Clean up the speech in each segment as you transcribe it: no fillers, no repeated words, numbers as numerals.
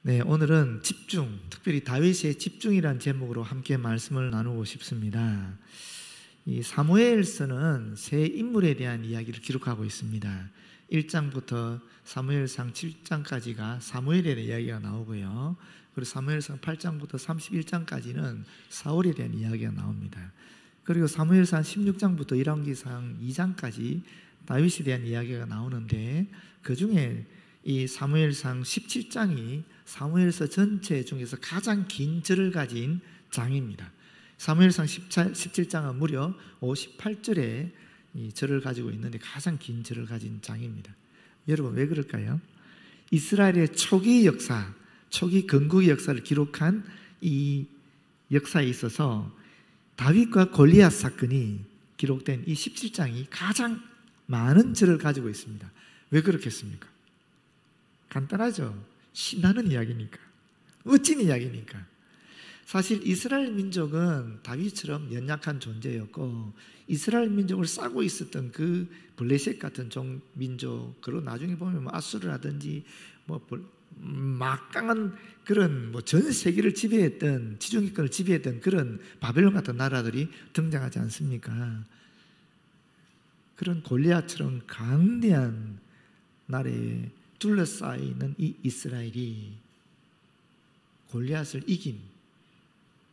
네, 오늘은 집중, 특별히 다윗의 집중이라는 제목으로 함께 말씀을 나누고 싶습니다. 이 사무엘서는 세 인물에 대한 이야기를 기록하고 있습니다. 1장부터 사무엘상 7장까지가 사무엘에 대한 이야기가 나오고요. 그리고 사무엘상 8장부터 31장까지는 사울에 대한 이야기가 나옵니다. 그리고 사무엘상 16장부터 열왕기상 2장까지 다윗에 대한 이야기가 나오는데, 그 중에 이 사무엘상 17장이 사무엘서 전체 중에서 가장 긴 절을 가진 장입니다. 사무엘상 17장은 무려 58절의 이 절을 가지고 있는데 가장 긴 절을 가진 장입니다. 여러분, 왜 그럴까요? 이스라엘의 초기 역사, 초기 건국의 역사를 기록한 이 역사에 있어서 다윗과 골리앗 사건이 기록된 이 17장이 가장 많은 절을 가지고 있습니다. 왜 그렇겠습니까? 간단하죠. 신나는 이야기니까, 멋진 이야기니까. 사실 이스라엘 민족은 다윗처럼 연약한 존재였고, 이스라엘 민족을 싸고 있었던 그 블레셋 같은 민족, 그리고 나중에 보면 아수르라든지 막강한 그런 전 세계를 지배했던, 지중해권을 지배했던 그런 바벨론 같은 나라들이 등장하지 않습니까? 그런 골리앗처럼 강대한 나라에 둘러싸이는 이 이스라엘이 골리앗을 이긴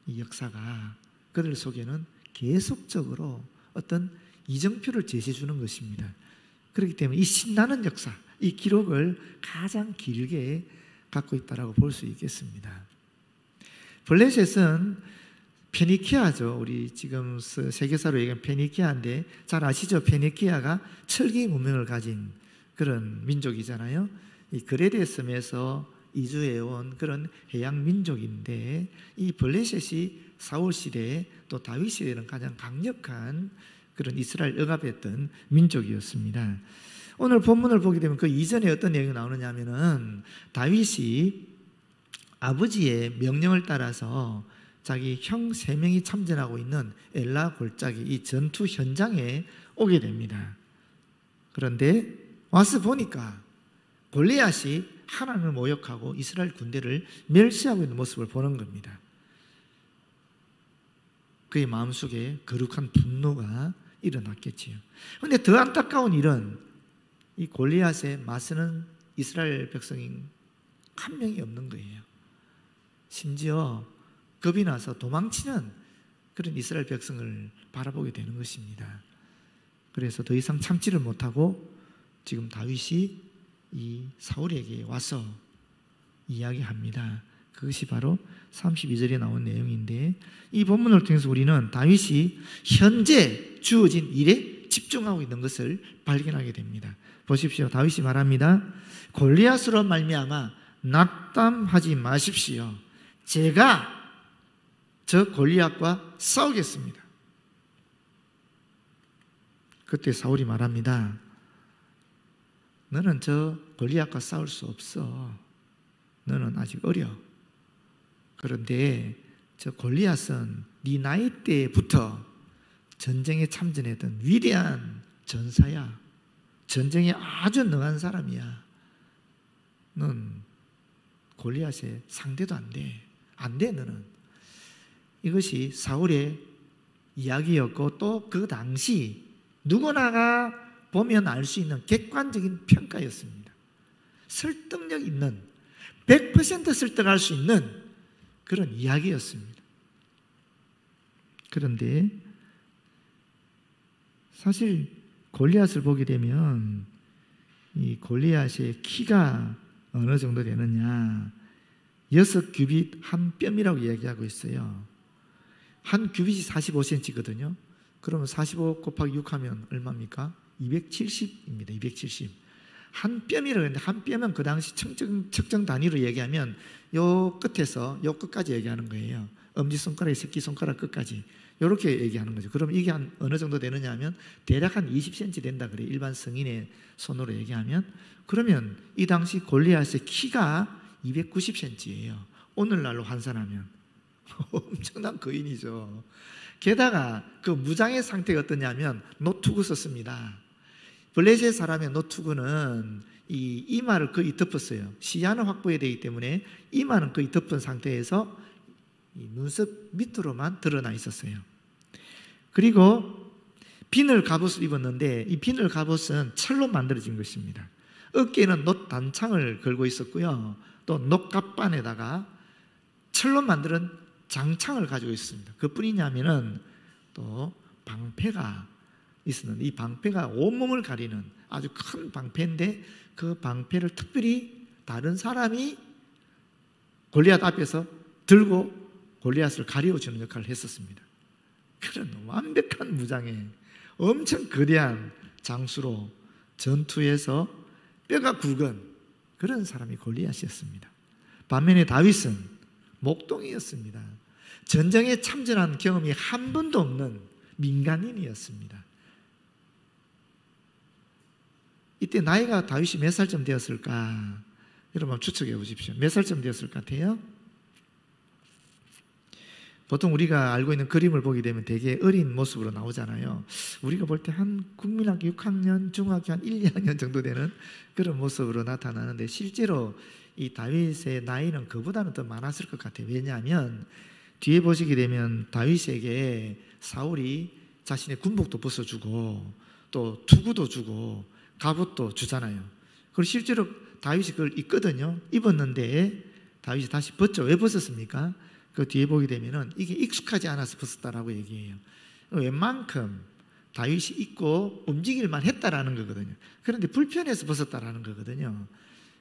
이 역사가 그들 속에는 계속적으로 어떤 이정표를 제시해 주는 것입니다. 그렇기 때문에 이 신나는 역사, 이 기록을 가장 길게 갖고 있다고 볼 수 있겠습니다. 블레셋은 페니키아죠. 우리 지금 세계사로 얘기하면 페니키아인데, 잘 아시죠? 페니키아가 철기 문명을 가진 그런 민족이잖아요. 이 그레데 섬에서 이주해온 그런 해양 민족인데, 이 블레셋이 사울 시대 또 다윗 시대는 가장 강력한 그런 이스라엘 억압했던 민족이었습니다. 오늘 본문을 보게 되면 그 이전에 어떤 내용이 나오느냐 하면은, 다윗이 아버지의 명령을 따라서 자기 형 3명이 참전하고 있는 엘라 골짜기 이 전투 현장에 오게 됩니다. 그런데 와서 보니까 골리앗이 하나님을 모욕하고 이스라엘 군대를 멸시하고 있는 모습을 보는 겁니다. 그의 마음속에 거룩한 분노가 일어났겠지요. 그런데 더 안타까운 일은 이 골리앗에 맞서는 이스라엘 백성이 한 명이 없는 거예요. 심지어 겁이 나서 도망치는 그런 이스라엘 백성을 바라보게 되는 것입니다. 그래서 더 이상 참지를 못하고 지금 다윗이 이 사울에게 와서 이야기합니다. 그것이 바로 32절에 나온 내용인데, 이 본문을 통해서 우리는 다윗이 현재 주어진 일에 집중하고 있는 것을 발견하게 됩니다. 보십시오. 다윗이 말합니다. 골리앗으로 말미암아 낙담하지 마십시오. 제가 저 골리앗과 싸우겠습니다. 그때 사울이 말합니다. 너는 저 골리앗과 싸울 수 없어. 너는 아직 어려. 그런데 저 골리앗은 네 나이 때부터 전쟁에 참전했던 위대한 전사야. 전쟁에 아주 능한 사람이야. 넌 골리앗의 상대도 안 돼. 안 돼, 너는. 이것이 사울의 이야기였고, 또 그 당시 누구나가 보면 알 수 있는 객관적인 평가였습니다. 설득력 있는, 100% 설득할 수 있는 그런 이야기였습니다. 그런데 사실 골리앗을 보게 되면 이 골리앗의 키가 어느 정도 되느냐, 6규빗 한 뼘이라고 이야기하고 있어요. 한 규빗이 45cm거든요. 그러면 45 곱하기 6 하면 얼마입니까? 270입니다. 270. 한 뼘이라고 했는데, 한 뼘은 그 당시 측정 단위로 얘기하면 요 끝에서 요 끝까지 얘기하는 거예요. 엄지손가락, 새끼손가락 끝까지 이렇게 얘기하는 거죠. 그럼 이게 한 어느 정도 되느냐 하면 대략 한 20cm 된다 그래요. 일반 성인의 손으로 얘기하면. 그러면 이 당시 골리앗의 키가 290cm예요. 오늘날로 환산하면 엄청난 거인이죠. 게다가 그 무장의 상태가 어떠냐면 노투구 썼습니다. 블레셋 사람의 노투구는 이 이마를 거의 덮었어요. 시야는 확보해야 되기 때문에 이마는 거의 덮은 상태에서 이 눈썹 밑으로만 드러나 있었어요. 그리고 비늘 갑옷을 입었는데 이 비늘 갑옷은 철로 만들어진 것입니다. 어깨에는 놋 단창을 걸고 있었고요. 또 놋갑반에다가 철로 만든 장창을 가지고 있습니다. 그뿐이냐면은 또 방패가 있었는데 이 방패가 온몸을 가리는 아주 큰 방패인데 그 방패를 특별히 다른 사람이 골리앗 앞에서 들고 골리앗을 가려주는 역할을 했었습니다. 그런 완벽한 무장에 엄청 거대한 장수로 전투에서 뼈가 굵은 그런 사람이 골리앗이었습니다. 반면에 다윗은 목동이었습니다. 전쟁에 참전한 경험이 한 번도 없는 민간인이었습니다. 이때 나이가 다윗이 몇 살쯤 되었을까? 여러분 추측해 보십시오. 몇 살쯤 되었을 것 같아요? 보통 우리가 알고 있는 그림을 보게 되면 되게 어린 모습으로 나오잖아요. 우리가 볼 때 한 국민학교 6학년, 중학교 한 1, 2학년 정도 되는 그런 모습으로 나타나는데 실제로 이 다윗의 나이는 그보다는 더 많았을 것 같아요. 왜냐하면 뒤에 보시게 되면 다윗에게 사울이 자신의 군복도 벗어주고 또 투구도 주고 갑옷도 주잖아요. 그리고 실제로 다윗이 그걸 입거든요. 입었는데 다윗이 다시 벗죠. 왜 벗었습니까? 그 뒤에 보게 되면은 이게 익숙하지 않아서 벗었다라고 얘기해요. 웬만큼 다윗이 입고 움직일만 했다라는 거거든요. 그런데 불편해서 벗었다라는 거거든요.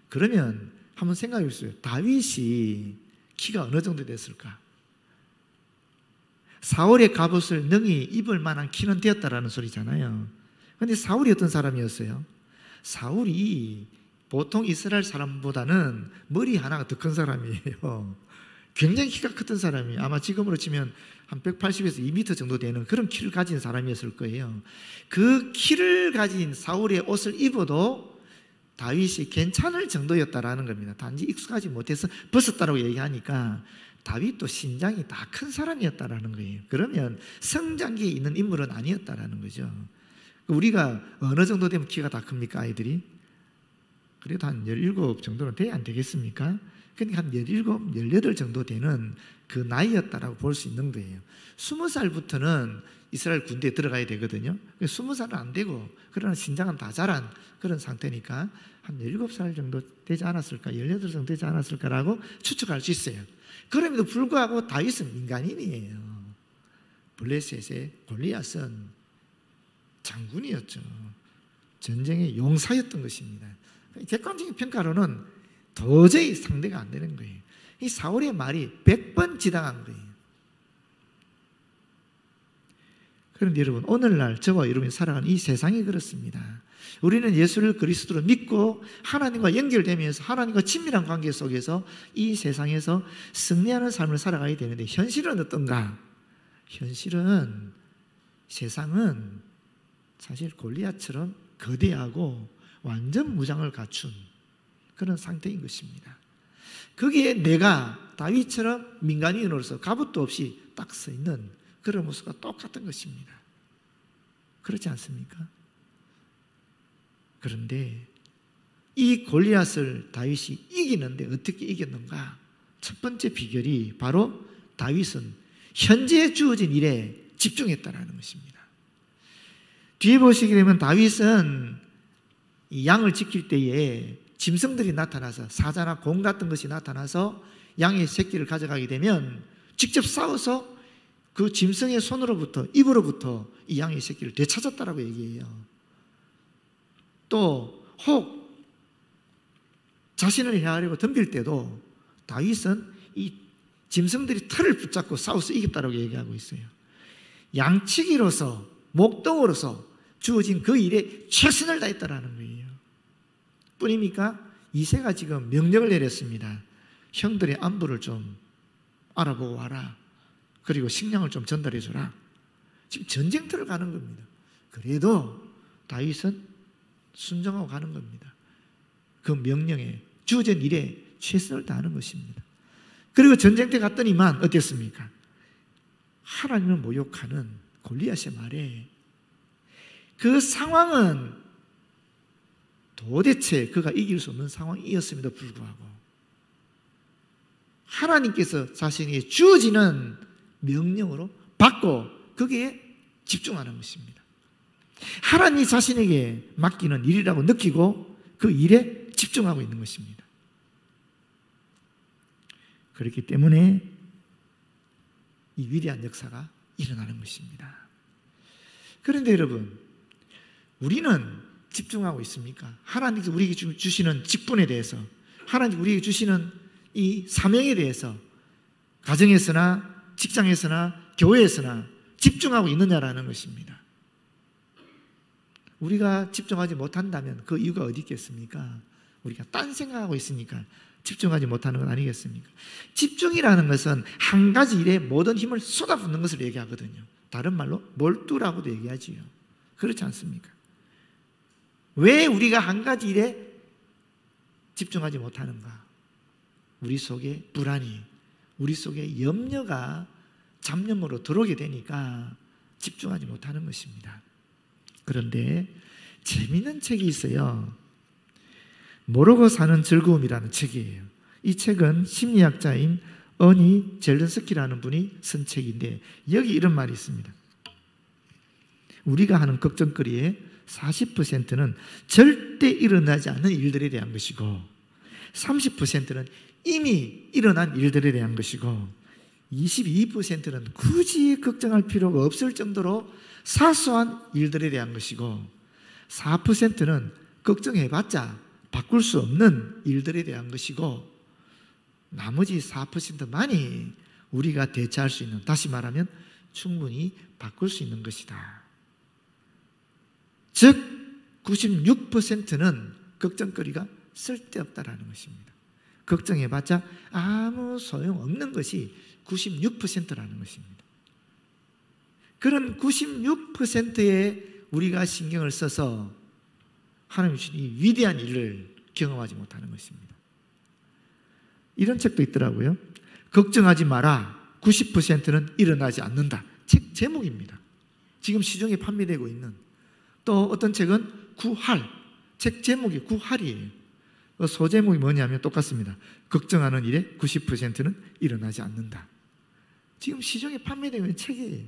그러면 한번 생각해 보세요. 다윗이 키가 어느 정도 됐을까? 사울의 갑옷을 능히 입을 만한 키는 되었다라는 소리잖아요. 그런데 사울이 어떤 사람이었어요? 사울이 보통 이스라엘 사람보다는 머리 하나가 더 큰 사람이에요. 굉장히 키가 컸던 사람이 아마 지금으로 치면 한 180에서 2m 정도 되는 그런 키를 가진 사람이었을 거예요. 그 키를 가진 사울의 옷을 입어도 다윗이 괜찮을 정도였다라는 겁니다. 단지 익숙하지 못해서 벗었다라고 얘기하니까 다윗도 신장이 다 큰 사람이었다라는 거예요. 그러면 성장기에 있는 인물은 아니었다라는 거죠. 우리가 어느 정도 되면 키가 다 큽니까, 아이들이? 그래도 한 17 정도는 돼야 안 되겠습니까? 그러니까 한 17, 18 정도 되는 그 나이였다라고 볼 수 있는 거예요. 20살부터는 이스라엘 군대에 들어가야 되거든요. 20살은 안 되고, 그러나 신장은 다 자란 그런 상태니까 한 17살 정도 되지 않았을까, 18살 정도 되지 않았을까라고 추측할 수 있어요. 그럼에도 불구하고 다윗은 민간인이에요. 블레셋의 골리앗은 장군이었죠. 전쟁의 용사였던 것입니다. 객관적인 평가로는 도저히 상대가 안 되는 거예요. 이 사울의 말이 100번 지당한 거예요. 그런데 여러분, 오늘날 저와 여러분이 살아가는 이 세상이 그렇습니다. 우리는 예수를 그리스도로 믿고 하나님과 연결되면서 하나님과 친밀한 관계 속에서 이 세상에서 승리하는 삶을 살아가야 되는데 현실은 어떤가? 현실은 세상은 사실 골리앗처럼 거대하고 완전 무장을 갖춘 그런 상태인 것입니다. 거기에 내가 다윗처럼 민간인으로서 갑옷도 없이 딱 서 있는 그런 모습과 똑같은 것입니다. 그렇지 않습니까? 그런데 이 골리앗을 다윗이 이기는데 어떻게 이겼는가? 첫 번째 비결이 바로 다윗은 현재 주어진 일에 집중했다라는 것입니다. 뒤에 보시게 되면 다윗은 이 양을 지킬 때에 짐승들이 나타나서 사자나 공 같은 것이 나타나서 양의 새끼를 가져가게 되면 직접 싸워서 그 짐승의 손으로부터 입으로부터 이 양의 새끼를 되찾았다라고 얘기해요. 또 혹 자신을 헤아리고 덤빌 때도 다윗은 이 짐승들이 털을 붙잡고 싸워서 이겼다라고 얘기하고 있어요. 양치기로서 목동으로서 주어진 그 일에 최선을 다했다라는 거예요. 뿐입니까? 이새가 지금 명령을 내렸습니다. 형들의 안부를 좀 알아보고 와라. 그리고 식량을 좀 전달해 주라. 지금 전쟁터를 가는 겁니다. 그래도 다윗은 순종하고 가는 겁니다. 그 명령에 주어진 일에 최선을 다하는 것입니다. 그리고 전쟁터 갔더니만 어땠습니까? 하나님을 모욕하는 골리앗의 말에 그 상황은 도대체 그가 이길 수 없는 상황이었음에도 불구하고 하나님께서 자신에게 주어지는 명령으로 받고 거기에 집중하는 것입니다. 하나님이 자신에게 맡기는 일이라고 느끼고 그 일에 집중하고 있는 것입니다. 그렇기 때문에 이 위대한 역사가 일어나는 것입니다. 그런데 여러분, 우리는 집중하고 있습니까? 하나님께서 우리에게 주시는 직분에 대해서, 하나님께서 우리에게 주시는 이 사명에 대해서 가정에서나 직장에서나 교회에서나 집중하고 있느냐라는 것입니다. 우리가 집중하지 못한다면 그 이유가 어디 있겠습니까? 우리가 딴 생각하고 있으니까 집중하지 못하는 건 아니겠습니까? 집중이라는 것은 한 가지 일에 모든 힘을 쏟아붓는 것을 얘기하거든요. 다른 말로 몰두라고도 얘기하지요. 그렇지 않습니까? 왜 우리가 한 가지 일에 집중하지 못하는가? 우리 속에 불안이, 우리 속에 염려가 잡념으로 들어오게 되니까 집중하지 못하는 것입니다. 그런데 재미있는 책이 있어요. 모르고 사는 즐거움이라는 책이에요. 이 책은 심리학자인 어니 젤른스키라는 분이 쓴 책인데 여기 이런 말이 있습니다. 우리가 하는 걱정거리의 40%는 절대 일어나지 않는 일들에 대한 것이고 30%는 이미 일어난 일들에 대한 것이고 22%는 굳이 걱정할 필요가 없을 정도로 사소한 일들에 대한 것이고 4%는 걱정해봤자 바꿀 수 없는 일들에 대한 것이고 나머지 4%만이 우리가 대처할 수 있는, 다시 말하면 충분히 바꿀 수 있는 것이다. 즉 96%는 걱정거리가 쓸데없다라는 것입니다. 걱정해봤자 아무 소용없는 것이 96%라는 것입니다. 그런 96%에 우리가 신경을 써서 하나님이 주신 이 위대한 일을 경험하지 못하는 것입니다. 이런 책도 있더라고요. 걱정하지 마라. 90%는 일어나지 않는다. 책 제목입니다. 지금 시중에 판매되고 있는. 또 어떤 책은 구할. 책 제목이 구할이에요. 소제목이 뭐냐면 똑같습니다. 걱정하는 일에 90%는 일어나지 않는다. 지금 시중에 판매되고 있는 책이에요.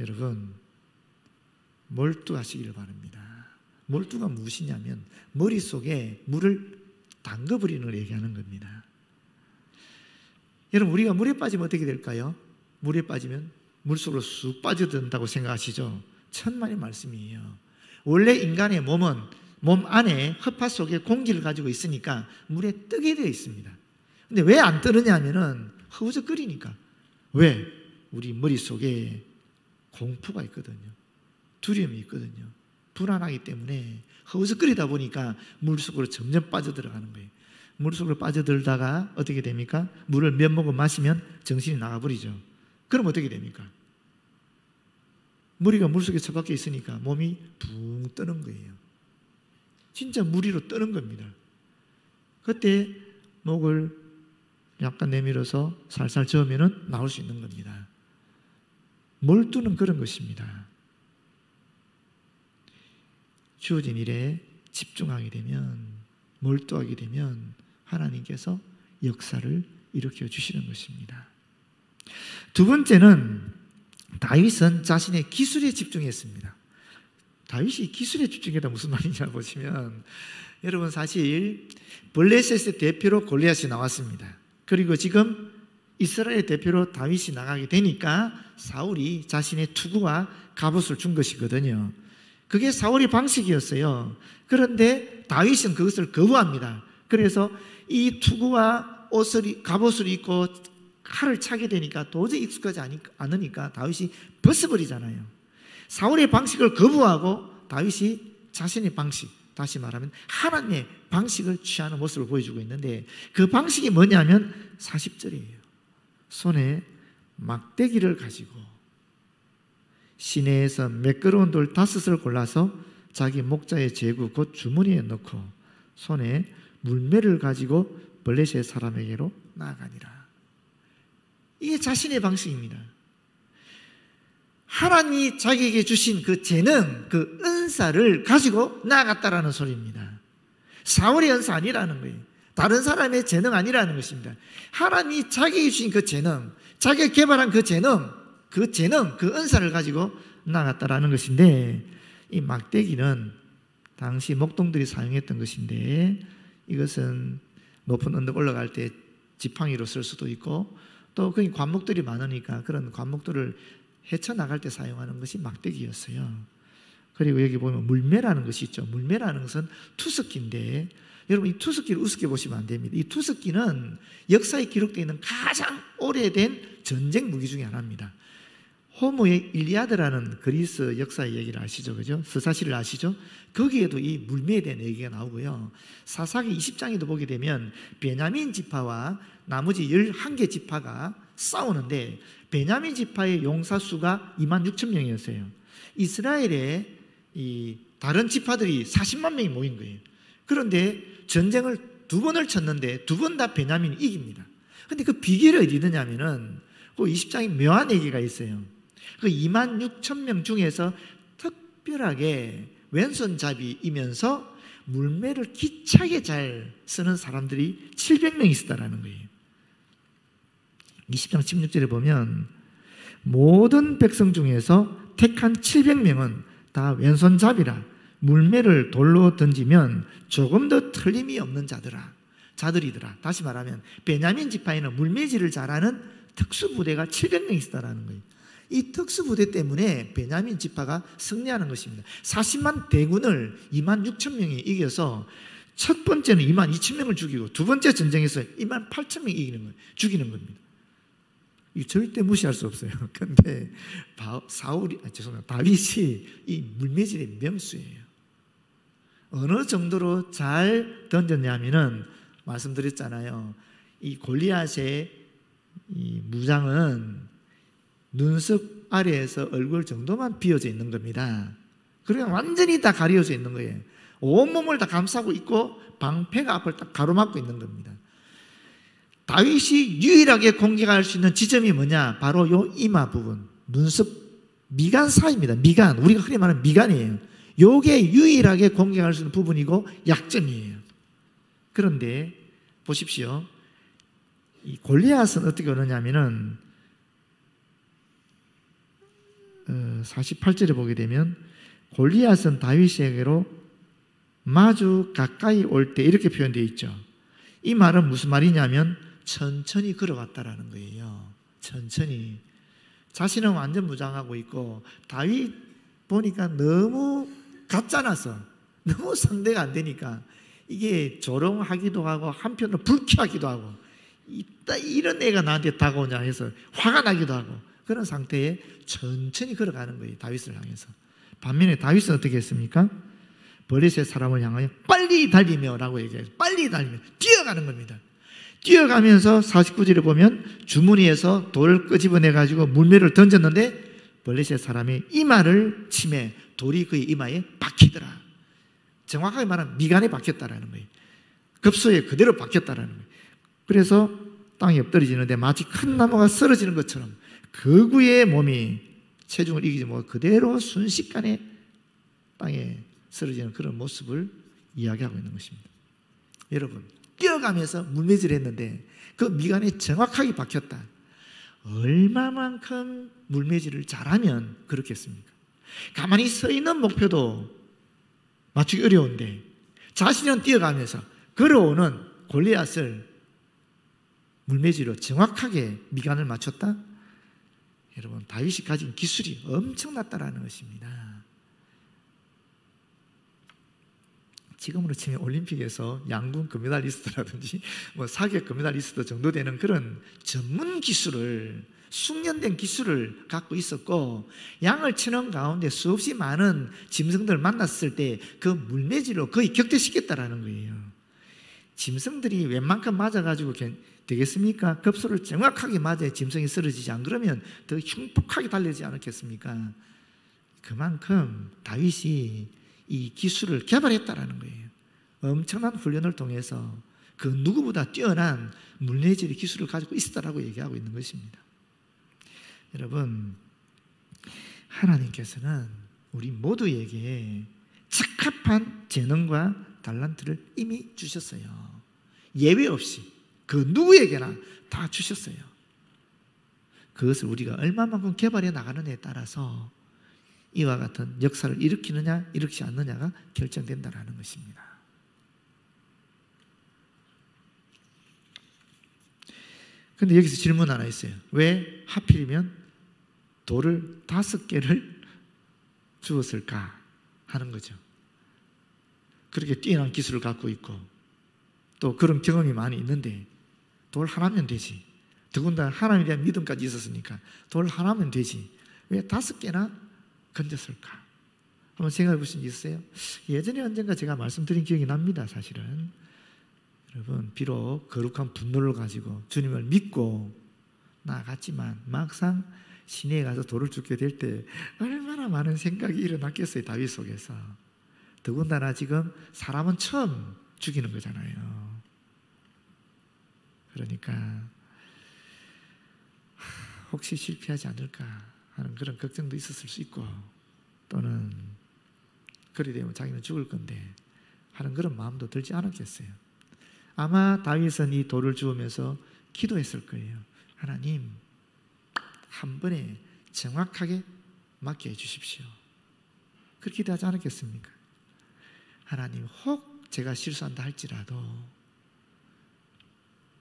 여러분, 몰두하시기를 바랍니다. 몰두가 무엇이냐면 머릿속에 물을 담궈버리는 걸 얘기하는 겁니다. 여러분, 우리가 물에 빠지면 어떻게 될까요? 물에 빠지면 물속으로 쑥 빠져든다고 생각하시죠? 천만의 말씀이에요. 원래 인간의 몸은 몸 안에 허파 속에 공기를 가지고 있으니까 물에 뜨게 되어 있습니다. 근데 왜 안 뜨느냐 하면은 허우적거리니까. 왜? 우리 머릿속에 공포가 있거든요. 두려움이 있거든요. 불안하기 때문에 허우적거리다 보니까 물속으로 점점 빠져들어가는 거예요. 물속으로 빠져들다가 어떻게 됩니까? 물을 몇 모금 마시면 정신이 나가버리죠. 그럼 어떻게 됩니까? 머리가 물속에 처박혀 있으니까 몸이 붕 뜨는 거예요. 진짜 물 위로 뜨는 겁니다. 그때 목을 약간 내밀어서 살살 저으면 나올 수 있는 겁니다. 몰두는 그런 것입니다. 주어진 일에 집중하게 되면, 몰두하게 되면 하나님께서 역사를 일으켜 주시는 것입니다. 두 번째는 다윗은 자신의 기술에 집중했습니다. 다윗이 기술에 집중했다 무슨 말이냐 보시면, 여러분 사실 블레셋의 대표로 골리앗이 나왔습니다. 그리고 지금 이스라엘 대표로 다윗이 나가게 되니까 사울이 자신의 투구와 갑옷을 준 것이거든요. 그게 사울의 방식이었어요. 그런데 다윗은 그것을 거부합니다. 그래서 이 투구와 갑옷을 입고 칼을 차게 되니까 도저히 익숙하지 않으니까 다윗이 벗어버리잖아요. 사울의 방식을 거부하고 다윗이 자신의 방식, 다시 말하면 하나님의 방식을 취하는 모습을 보여주고 있는데 그 방식이 뭐냐면 40절이에요. 손에 막대기를 가지고 시내에서 매끄러운 돌 5을 골라서 자기 목자의 제구 곧 주머니에 넣고 손에 물매를 가지고 블레셋 사람에게로 나아가니라. 이게 자신의 방식입니다. 하나님이 자기에게 주신 그 재능, 그 은사를 가지고 나아갔다라는 소리입니다. 사울의 은사 아니라는 거예요. 다른 사람의 재능 아니라는 것입니다. 하나님이 자기에게 주신 그 재능, 자기가 개발한 그 재능, 그 은사를 가지고 나아갔다라는 것인데, 이 막대기는 당시 목동들이 사용했던 것인데, 이것은 높은 언덕 올라갈 때 지팡이로 쓸 수도 있고, 또 거기 관목들이 많으니까 그런 관목들을 헤쳐나갈 때 사용하는 것이 막대기였어요. 그리고 여기 보면 물매라는 것이 있죠. 물매라는 것은 투석기인데, 여러분 이 투석기를 우습게 보시면 안 됩니다. 이 투석기는 역사에 기록되어 있는 가장 오래된 전쟁 무기 중에 하나입니다. 호모의 일리아드라는 그리스 역사의 얘기를 아시죠? 그죠? 서사시를 아시죠? 거기에도 이 물매에 대한 얘기가 나오고요. 사사기 20장에도 보게 되면 베냐민 지파와 나머지 11개 지파가 싸우는데, 베냐민 지파의 용사 수가 26,000명이었어요. 이스라엘의 이 다른 지파들이 40만 명이 모인 거예요. 그런데 전쟁을 2번을 쳤는데 2번 다 베냐민이 이깁니다. 근데 그 비결이 어디 있느냐면은 그 20장에 묘한 얘기가 있어요. 그 26,000명 중에서 특별하게 왼손잡이이면서 물매를 기차게 잘 쓰는 사람들이 700명 있었다라는 거예요. 20장 16절에 보면 모든 백성 중에서 택한 700명은 다 왼손잡이라 물매를 돌로 던지면 조금 더 틀림이 없는 자들이더라. 다시 말하면 베냐민 지파에는 물매질을 잘하는 특수부대가 700명 있었다는 거예요. 이 특수부대 때문에 베냐민 지파가 승리하는 것입니다. 40만 대군을 26,000명이 이겨서 첫 번째는 22,000명을 죽이고 두 번째 전쟁에서 28,000명 죽이는 겁니다. 이 절대 무시할 수 없어요. 그런데 다윗이 이 물매질의 명수예요. 어느 정도로 잘 던졌냐면은 말씀드렸잖아요. 이 골리앗의 이 무장은 눈썹 아래에서 얼굴 정도만 비어져 있는 겁니다. 그러니까 완전히 다 가려져 있는 거예요. 온몸을 다 감싸고 있고 방패가 앞을 딱 가로막고 있는 겁니다. 다윗이 유일하게 공격할 수 있는 지점이 뭐냐? 바로 요 이마 부분, 눈썹 미간 사이입니다. 미간, 우리가 흔히 말하는 미간이에요. 요게 유일하게 공격할 수 있는 부분이고 약점이에요. 그런데 보십시오. 이 골리앗은 어떻게 오느냐면은 48절에 보게 되면 골리앗은 다윗에게로 마주 가까이 올 때 이렇게 표현되어 있죠. 이 말은 무슨 말이냐면 천천히 걸어갔다라는 거예요. 천천히. 자신은 완전 무장하고 있고 다윗 보니까 너무 가짜나서 너무 상대가 안 되니까 이게 조롱하기도 하고 한편으로 불쾌하기도 하고 이런 애가 나한테 다가오냐 해서 화가 나기도 하고 그런 상태에 천천히 걸어가는 거예요. 다윗을 향해서. 반면에 다윗은 어떻게 했습니까? 블레셋 사람을 향하여 빨리 달리며 라고 얘기해요. 빨리 달리며 뛰어가는 겁니다. 뛰어가면서 49절에 보면 주머니에서 돌을 끄집어내가지고 물매를 던졌는데 블레셋 사람이 이마를 치매 돌이 그의 이마에 박히더라. 정확하게 말하면 미간에 박혔다라는 거예요. 급소에 그대로 박혔다라는 거예요. 그래서 땅에 엎드러지는데 마치 큰 나무가 쓰러지는 것처럼 거구의 몸이 체중을 이기지 못하고 그대로 순식간에 땅에 쓰러지는 그런 모습을 이야기하고 있는 것입니다. 여러분, 뛰어가면서 물매질을 했는데 그 미간에 정확하게 박혔다. 얼마만큼 물매질을 잘하면 그렇겠습니까? 가만히 서 있는 목표도 맞추기 어려운데 자신은 뛰어가면서 걸어오는 골리앗을 물매질로 정확하게 미간을 맞췄다? 여러분, 다윗이 가진 기술이 엄청났다라는 것입니다. 지금으로 치면 올림픽에서 양궁 금메달리스트라든지 사격 금메달리스트 정도 되는 그런 전문 기술을, 숙련된 기술을 갖고 있었고, 양을 치는 가운데 수없이 많은 짐승들을 만났을 때 그 물매질로 거의 격퇴시켰다라는 거예요. 짐승들이 웬만큼 맞아가지고 되겠습니까? 급소를 정확하게 맞아야 짐승이 쓰러지지, 안 그러면 더 흉폭하게 달리지 않겠습니까? 그만큼 다윗이 이 기술을 개발했다라는 거예요. 엄청난 훈련을 통해서 그 누구보다 뛰어난 물매질의 기술을 가지고 있었다라고 얘기하고 있는 것입니다. 여러분, 하나님께서는 우리 모두에게 적합한 재능과 달란트를 이미 주셨어요. 예외 없이 그 누구에게나 다 주셨어요. 그것을 우리가 얼마만큼 개발해 나가느냐에 따라서 이와 같은 역사를 일으키느냐 일으키지 않느냐가 결정된다는 것입니다. 그런데 여기서 질문 하나 있어요. 왜 하필이면 돌을 5개를 주었을까 하는 거죠. 그렇게 뛰어난 기술을 갖고 있고 또 그런 경험이 많이 있는데 돌 하나면 되지. 더군다나 하나님에 대한 믿음까지 있었으니까 돌 하나면 되지. 왜 5개나 건졌을까? 한번 생각해 보신 적 있어요? 예전에 언젠가 제가 말씀드린 기억이 납니다. 사실은 여러분, 비록 거룩한 분노를 가지고 주님을 믿고 나아갔지만 막상 시내에 가서 돌을 줍게 될 때 얼마나 많은 생각이 일어났겠어요. 다윗 속에서. 더군다나 지금 사람은 처음 죽이는 거잖아요. 그러니까 혹시 실패하지 않을까 하는 그런 걱정도 있었을 수 있고, 또는 그리 되면 자기는 죽을 건데 하는 그런 마음도 들지 않았겠어요. 아마 다윗은 이 돌을 주우면서 기도했을 거예요. 하나님, 한 번에 정확하게 맞게 해주십시오. 그렇게 기도하지 않았겠습니까? 하나님, 혹 제가 실수한다 할지라도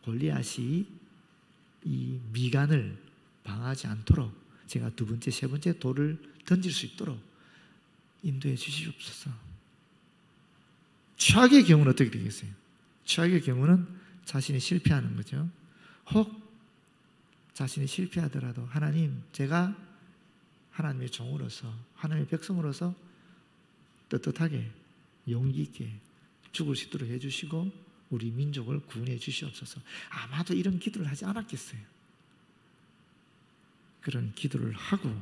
골리앗이 이 미간을 방하지 않도록 제가 2번째, 3번째 돌을 던질 수 있도록 인도해 주시옵소서. 최악의 경우는 어떻게 되겠어요? 최악의 경우는 자신이 실패하는 거죠. 혹 자신이 실패하더라도 하나님, 제가 하나님의 종으로서, 하나님의 백성으로서 떳떳하게 용기 있게 죽을 수 있도록 해주시고 우리 민족을 구원해 주시옵소서. 아마도 이런 기도를 하지 않았겠어요. 그런 기도를 하고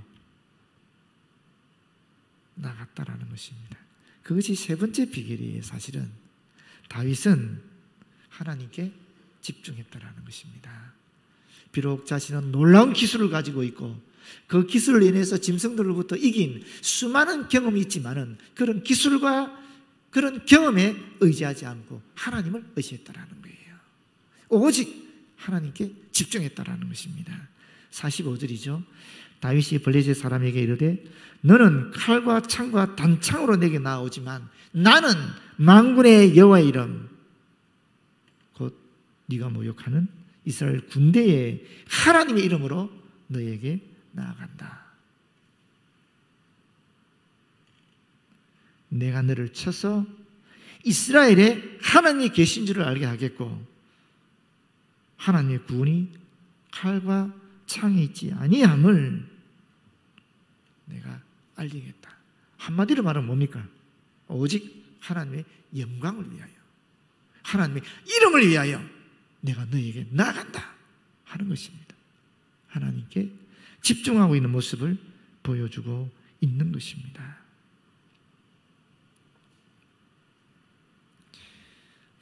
나갔다라는 것입니다. 그것이 3번째 비결이에요. 사실은 다윗은 하나님께 집중했다라는 것입니다. 비록 자신은 놀라운 기술을 가지고 있고 그 기술을 인해서 짐승들로부터 이긴 수많은 경험이 있지만은 그런 기술과 그런 경험에 의지하지 않고 하나님을 의지했다라는 거예요. 오직 하나님께 집중했다라는 것입니다. 45절이죠. 다윗이 블레셋 사람에게 이르되 너는 칼과 창과 단창으로 내게 나오지만 나는 만군의 여호와의 이름 곧 네가 모욕하는 이스라엘 군대의 하나님의 이름으로 너에게 나아간다. 내가 너를 쳐서 이스라엘에 하나님이 계신 줄을 알게 하겠고 하나님의 구원이 칼과 창에 있지 아니함을 내가 알리겠다. 한마디로 말하면 뭡니까? 오직 하나님의 영광을 위하여, 하나님의 이름을 위하여 내가 너에게 나아간다 하는 것입니다. 하나님께 집중하고 있는 모습을 보여주고 있는 것입니다.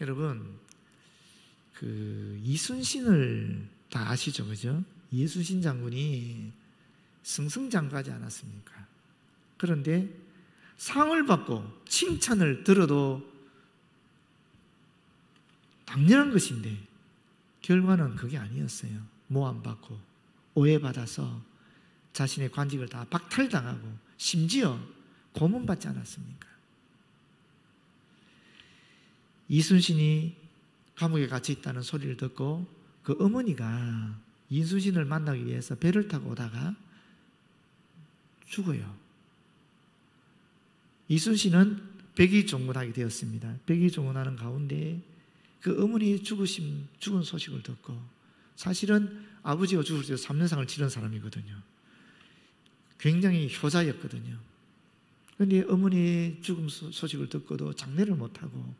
여러분, 그 이순신을 다 아시죠? 그죠? 이순신 장군이 승승장구하지 않았습니까? 그런데 상을 받고 칭찬을 들어도 당연한 것인데 결과는 그게 아니었어요. 모함받고 오해받아서 자신의 관직을 다 박탈당하고 심지어 고문받지 않았습니까? 이순신이 감옥에 갇혀 있다는 소리를 듣고 그 어머니가 이순신을 만나기 위해서 배를 타고 오다가 죽어요. 이순신은 백의종군하게 되었습니다. 백의종군하는 가운데 그 어머니의 죽은 소식을 듣고, 사실은 아버지가 죽을 때 3년상을 치른 사람이거든요. 굉장히 효자였거든요. 그런데 어머니의 죽음 소식을 듣고도 장례를 못하고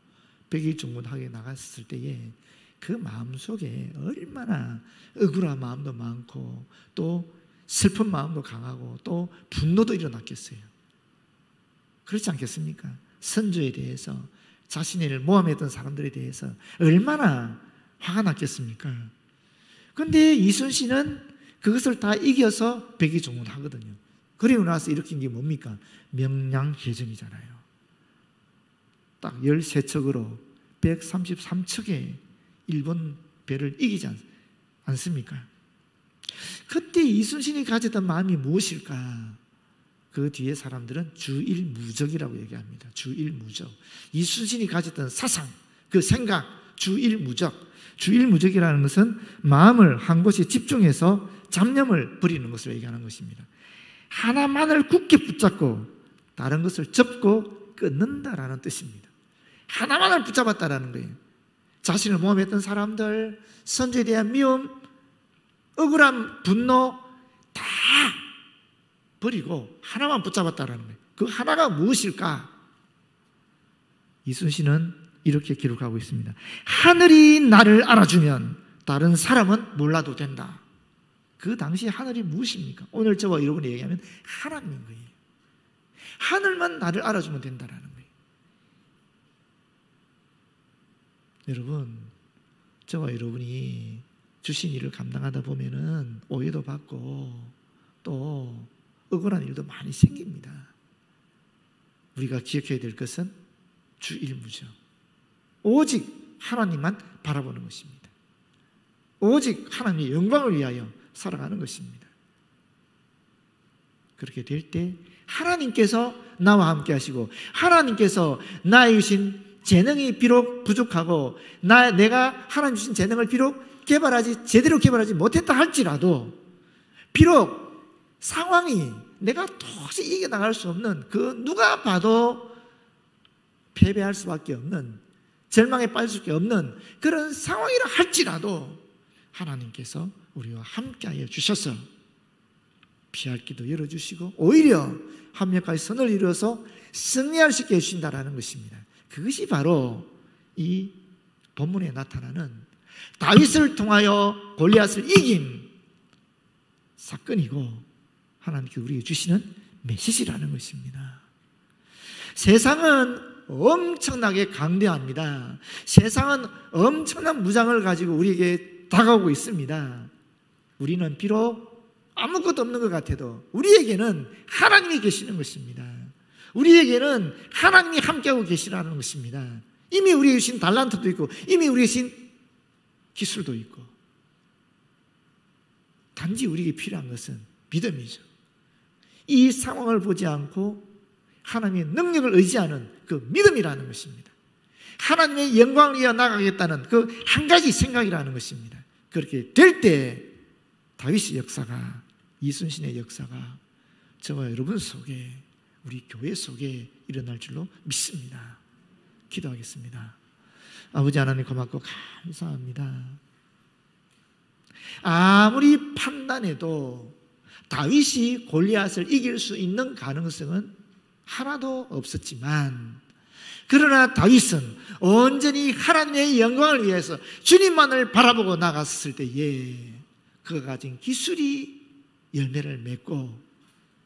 백의종군하게 나갔을 때에 그 마음속에 얼마나 억울한 마음도 많고 또 슬픈 마음도 강하고 또 분노도 일어났겠어요. 그렇지 않겠습니까? 선조에 대해서, 자신을 모함했던 사람들에 대해서 얼마나 화가 났겠습니까? 그런데 이순신은 그것을 다 이겨서 백의종군하거든요. 그리고 나서 일으킨 게 뭡니까? 명량해전이잖아요. 딱 13척으로 133척의 일본 배를 이기지 않습니까? 그때 이순신이 가졌던 마음이 무엇일까? 그 뒤에 사람들은 주일무적이라고 얘기합니다. 주일무적. 이순신이 가졌던 사상, 그 생각, 주일무적. 주일무적이라는 것은 마음을 한 곳에 집중해서 잡념을 버리는 것을 얘기하는 것입니다. 하나만을 굳게 붙잡고 다른 것을 접고 끊는다라는 뜻입니다. 하나만을 붙잡았다라는 거예요. 자신을 모함했던 사람들, 선조에 대한 미움, 억울함, 분노 다 버리고 하나만 붙잡았다라는 거예요. 그 하나가 무엇일까? 이순신은 이렇게 기록하고 있습니다. 하늘이 나를 알아주면 다른 사람은 몰라도 된다. 그 당시 하늘이 무엇입니까? 오늘 저와 여러분이 얘기하면 하나님인 거예요. 하늘만 나를 알아주면 된다라는 거예요. 여러분, 저와 여러분이 주신 일을 감당하다 보면은 오해도 받고 또 억울한 일도 많이 생깁니다. 우리가 기억해야 될 것은 주일무적. 오직 하나님만 바라보는 것입니다. 오직 하나님의 영광을 위하여 살아가는 것입니다. 그렇게 될 때 하나님께서 나와 함께 하시고 하나님께서 나의 주신 재능이 비록 부족하고 내가 하나님 주신 재능을 비록 제대로 개발하지 못했다 할지라도 비록 상황이 내가 도저히 이겨나갈 수 없는 그 누가 봐도 패배할 수밖에 없는 절망에 빠질 수밖에 없는 그런 상황이라 할지라도 하나님께서 우리와 함께하여 주셔서 피할 길도 열어주시고 오히려 합력하여 선을 이루어서 승리할 수 있게 해주신다는 것입니다. 그것이 바로 이 본문에 나타나는 다윗을 통하여 골리앗을 이긴 사건이고 하나님께 우리에게 주시는 메시지라는 것입니다. 세상은 엄청나게 강대합니다. 세상은 엄청난 무장을 가지고 우리에게 다가오고 있습니다. 우리는 비록 아무것도 없는 것 같아도 우리에게는 하나님이 계시는 것입니다. 우리에게는 하나님이 함께하고 계시라는 것입니다. 이미 우리에게 주신 달란트도 있고 이미 우리에게 주신 기술도 있고 단지 우리에게 필요한 것은 믿음이죠. 이 상황을 보지 않고 하나님의 능력을 의지하는 그 믿음이라는 것입니다. 하나님의 영광을 위하여 나가겠다는 그 한 가지 생각이라는 것입니다. 그렇게 될 때 다윗의 역사가, 이순신의 역사가 저와 여러분 속에, 우리 교회 속에 일어날 줄로 믿습니다. 기도하겠습니다. 아버지 하나님 고맙고 감사합니다. 아무리 판단해도 다윗이 골리앗을 이길 수 있는 가능성은 하나도 없었지만 그러나 다윗은 온전히 하나님의 영광을 위해서 주님만을 바라보고 나갔을 때에 그가 가진 기술이 열매를 맺고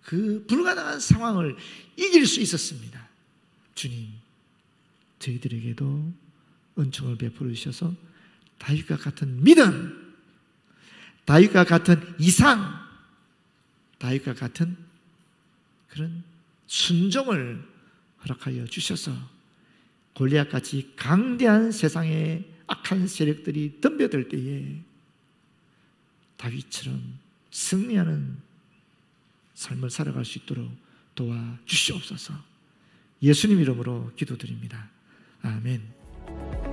그 불가능한 상황을 이길 수 있었습니다. 주님, 저희들에게도 은총을 베풀어 주셔서 다윗과 같은 믿음, 다윗과 같은 이상, 다윗과 같은 그런 순종을 허락하여 주셔서 골리앗같이 강대한 세상의 악한 세력들이 덤벼들 때에 다윗처럼 승리하는 삶을 살아갈 수 있도록 도와주시옵소서. 예수님 이름으로 기도드립니다. 아멘.